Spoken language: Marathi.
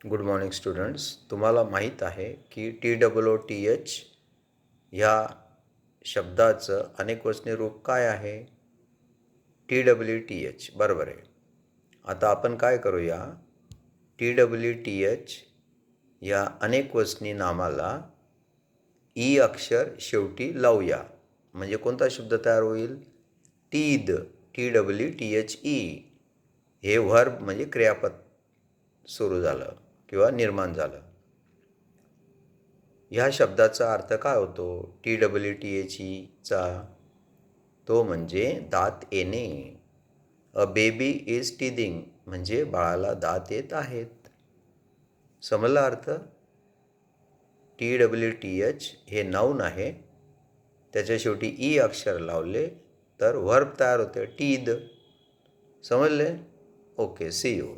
Good morning students. तुम्हाला माहीत आहे की TOOTH ह्या शब्दाचं अनेकवचनी रूप काय आहे? TWTH. बरोबर आहे. आता आपण काय करूया, TWTH या अनेकवचनी नामाला ई अक्षर शेवटी लावूया. म्हणजे कोणता शब्द तयार होईल? टीद. TWTHE. हे व्हर्ब म्हणजे क्रियापद सुरू झालं किंवा निर्माण झालं. ह्या शब्दाचा अर्थ काय होतो TWTHचा? तो म्हणजे दात येणे. अ बेबी इज टीदिंग म्हणजे बाळाला दात येत आहेत. समजला अर्थ? TWTH हे नाऊन आहे, त्याच्या शेवटी ई अक्षर लावले तर व्हर्ब तयार होते टीद. समजले? Okay, see you.